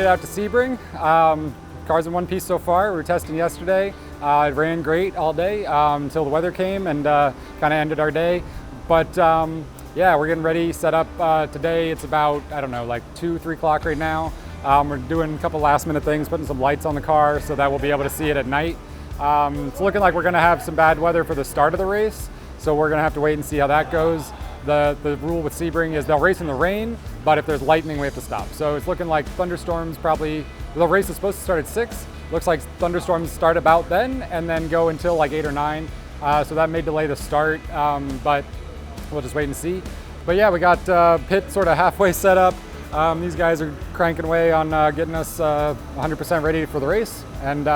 it out to Sebring. Car's in one piece so far. We were testing yesterday. It ran great all day until the weather came and kind of ended our day. But yeah, we're getting ready, set up today. It's about, I don't know, like 2, 3 o'clock right now. We're doing a couple last minute things, putting some lights on the car so that we'll be able to see it at night. It's looking like we're gonna have some bad weather for the start of the race, so we're gonna have to wait and see how that goes. The rule with Sebring is they'll race in the rain, but if there's lightning, we have to stop. So it's looking like thunderstorms probably, the race is supposed to start at 6. Looks like thunderstorms start about then and then go until like 8 or 9. So that may delay the start, but we'll just wait and see. But yeah, we got pit sort of halfway set up. These guys are cranking away on getting us 100% ready for the race. And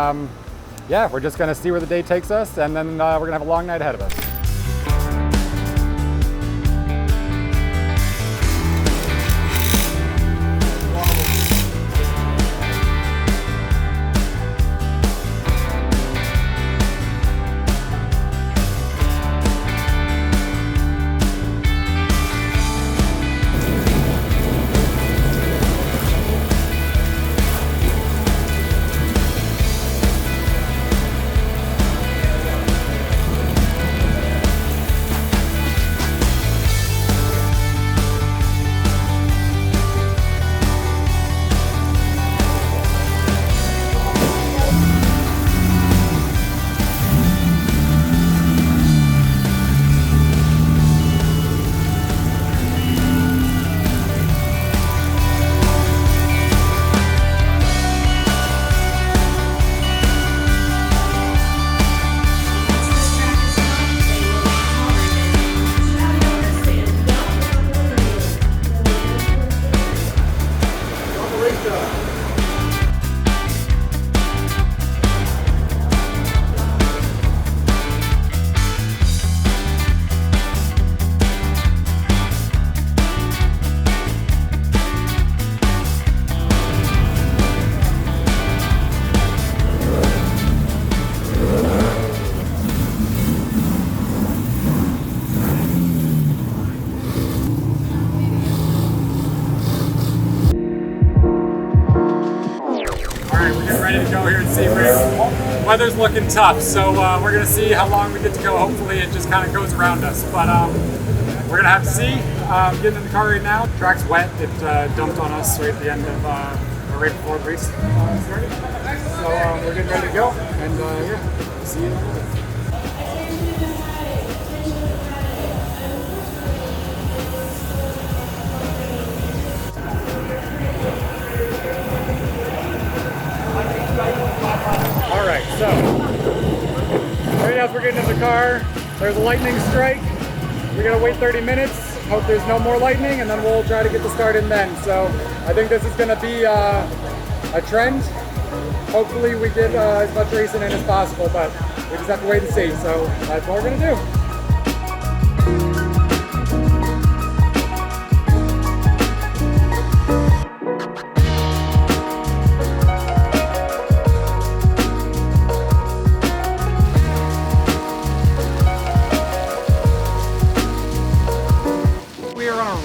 yeah, we're just gonna see where the day takes us, and then we're gonna have a long night ahead of us. Ready to go here at Sebring. Weather's looking tough, so we're gonna see how long we get to go. Hopefully it just kind of goes around us, but we're gonna have to see. Getting in the car right now. Track's wet. It dumped on us right at the end of, right before the race started. So we're getting ready to go, and yeah, see you in a little bit. Alright, so right as we're getting in the car, there's a lightning strike. We're gonna wait 30 minutes, hope there's no more lightning, and then we'll try to get the start in then. So I think this is gonna be a trend. Hopefully we get as much racing in as possible, but we just have to wait and see. So that's what we're gonna do.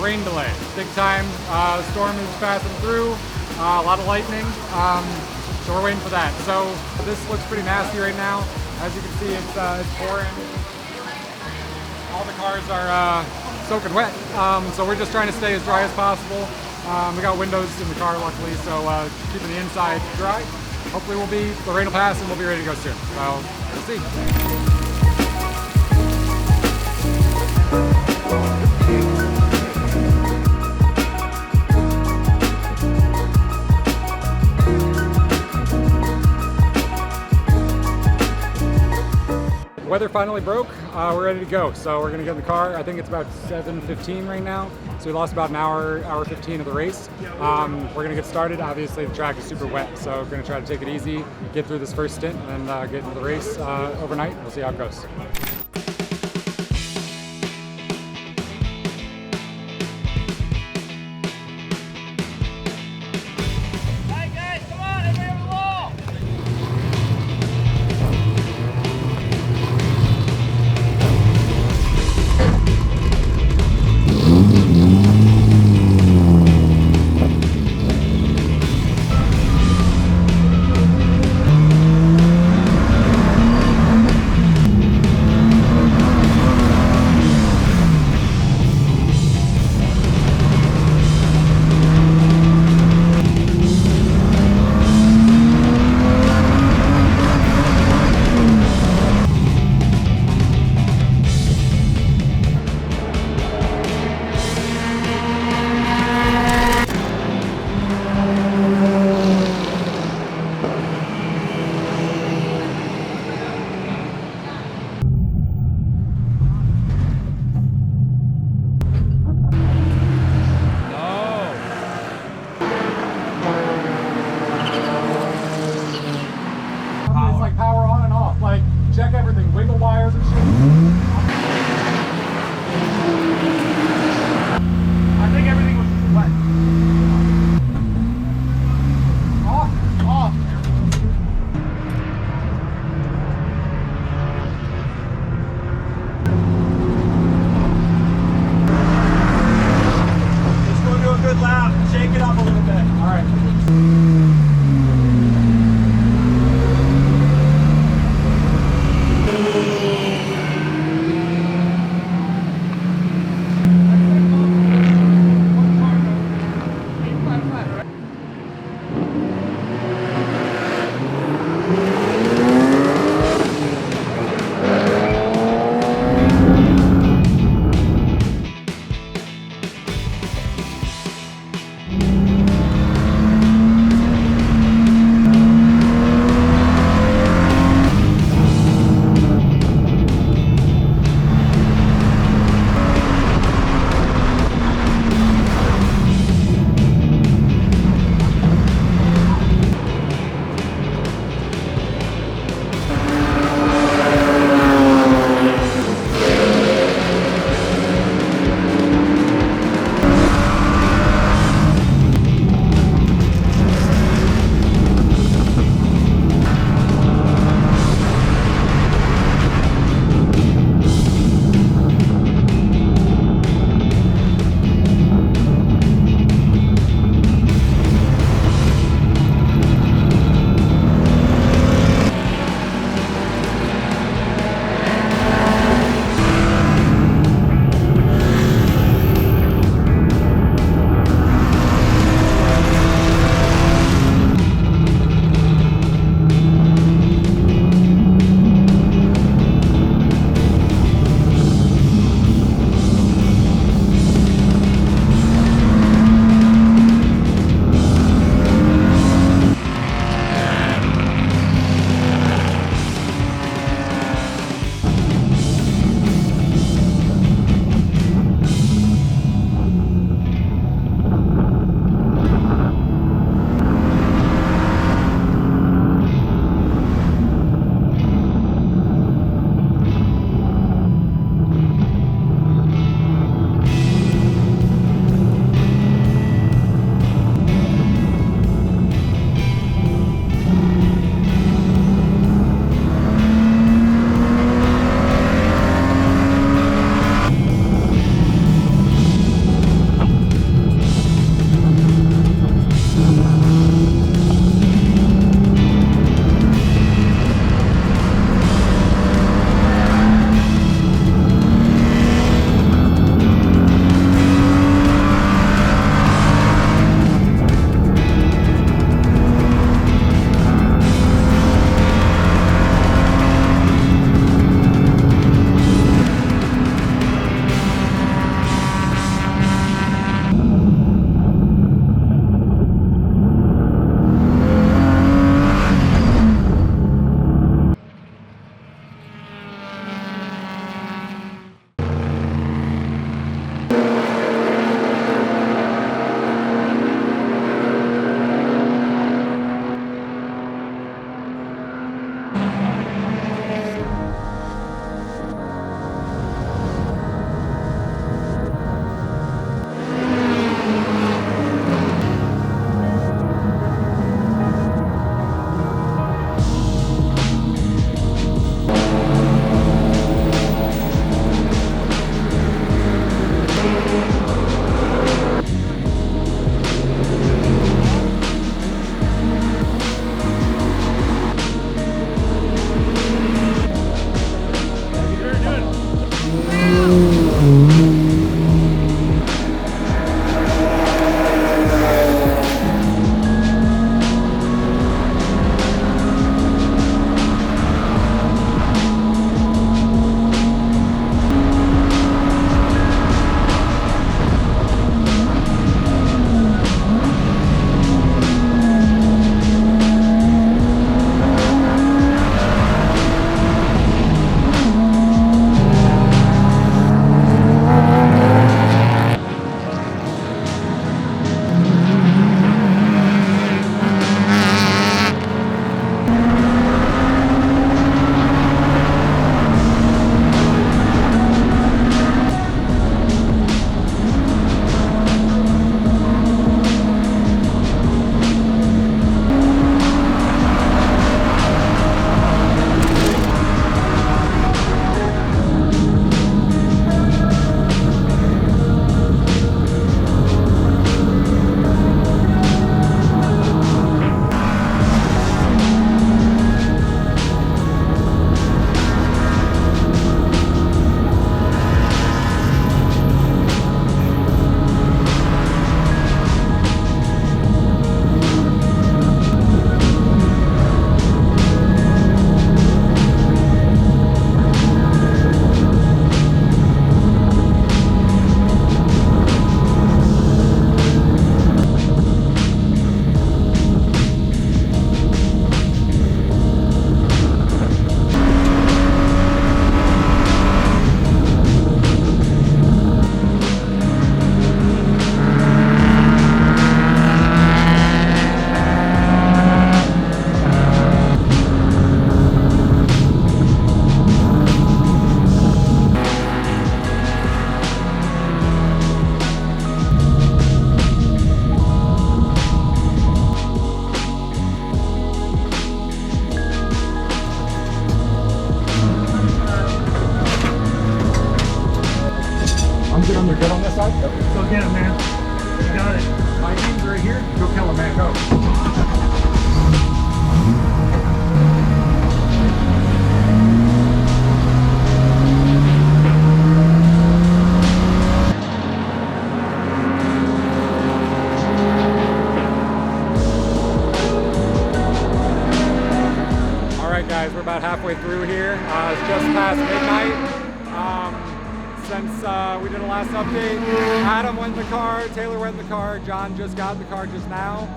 Rain delay, big time. Storm is passing through, a lot of lightning, so we're waiting for that. So this looks pretty nasty right now. As you can see, it's pouring. All the cars are soaking wet, so we're just trying to stay as dry as possible. We got windows in the car, luckily, so keeping the inside dry. Hopefully the rain will pass and we'll be ready to go soon. So we'll see. Weather finally broke. We're ready to go. So we're gonna get in the car. I think it's about 7:15 right now. So we lost about an hour 15 of the race. We're gonna get started. Obviously the track is super wet, so we're gonna try to take it easy, get through this first stint, and then get into the race overnight. We'll see how it goes. We're good on this side? Yep. Go get him, man. You got it. My name's right here. Go kill him, man. Go. Guys, we're about halfway through here. It's just past midnight. Since we did a last update, Adam went in the car, Taylor went in the car, John just got in the car just now.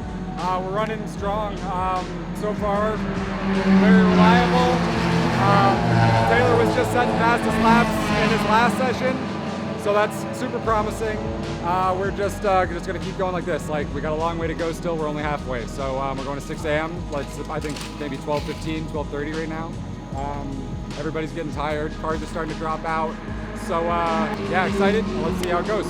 We're running strong so far, very reliable. Taylor was just setting fastest laps in his last session, so that's super promising. We're just gonna keep going like this. Like, we got a long way to go still, we're only halfway. So we're going to 6 a.m. Like, I think maybe 12:15, 12:30 right now. Everybody's getting tired, cars are starting to drop out. So yeah, excited, let's see how it goes.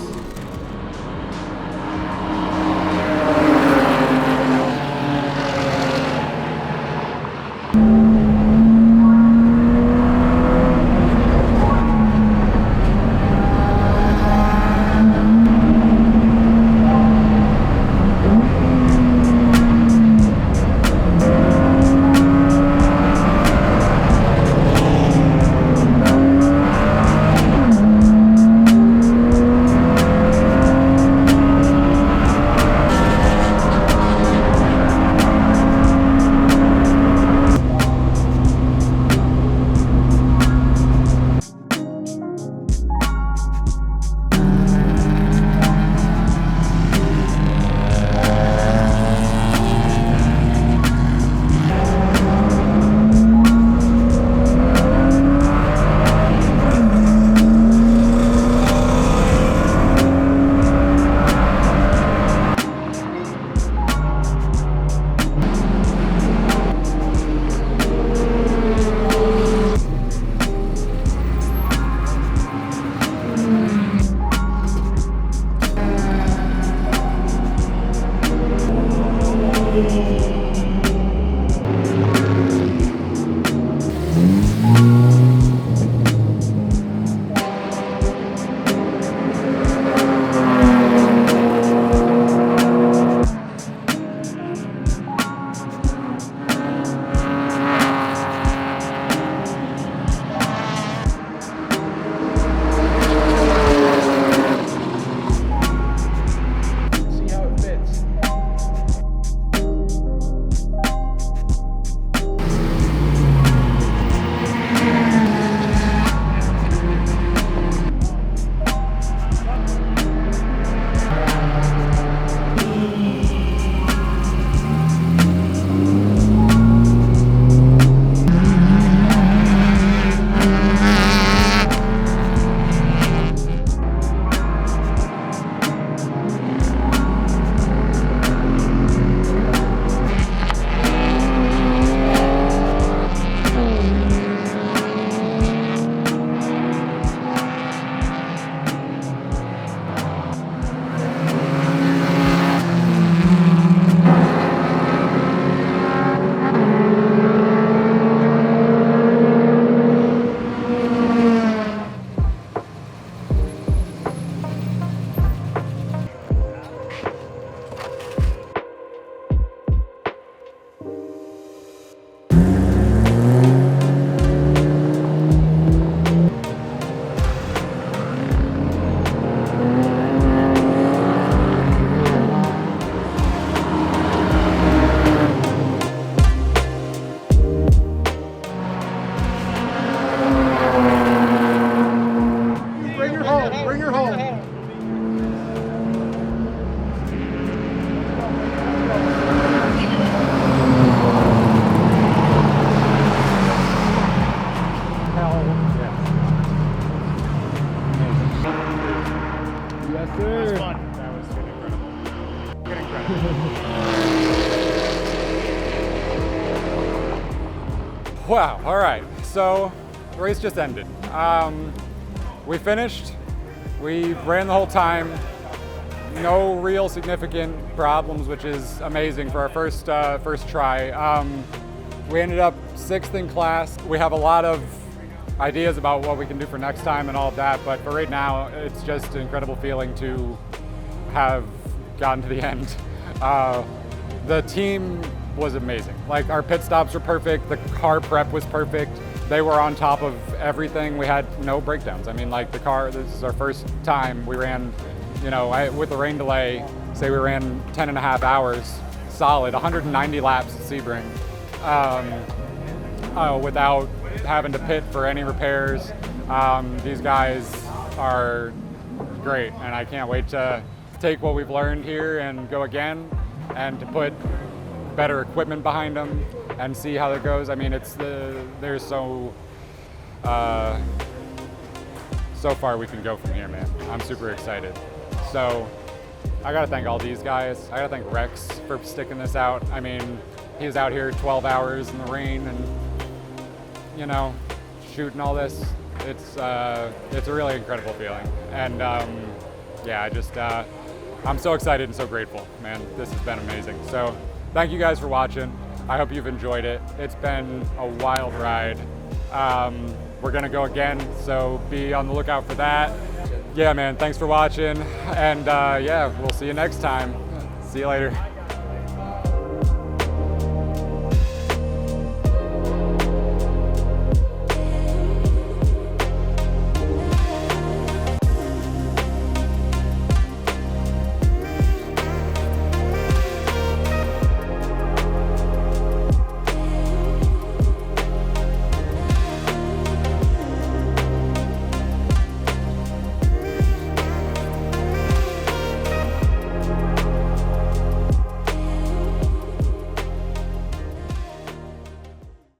Wow, all right, so the race just ended. We finished, we ran the whole time, no real significant problems, which is amazing for our first try. We ended up 6th in class. We have a lot of ideas about what we can do for next time and all of that. But for right now, it's just an incredible feeling to have gotten to the end. The team was amazing. Like, our pit stops were perfect. The car prep was perfect. They were on top of everything. We had no breakdowns. I mean, like, the car, this is our first time we ran, you know, with the rain delay, say we ran 10 and a half hours solid, 190 laps at Sebring, without having to pit for any repairs. These guys are great, and I can't wait to take what we've learned here and go again, and to put better equipment behind them and see how that goes. I mean, there's so far we can go from here, man. I'm super excited. So I gotta thank all these guys. I gotta thank Rex for sticking this out. I mean, he's out here 12 hours in the rain and, you know, shooting all this. It's a really incredible feeling. And yeah, I'm so excited and so grateful, man. This has been amazing. So thank you guys for watching. I hope you've enjoyed it. It's been a wild ride. We're gonna go again, so be on the lookout for that. Yeah, man, thanks for watching. And yeah, we'll see you next time. See you later.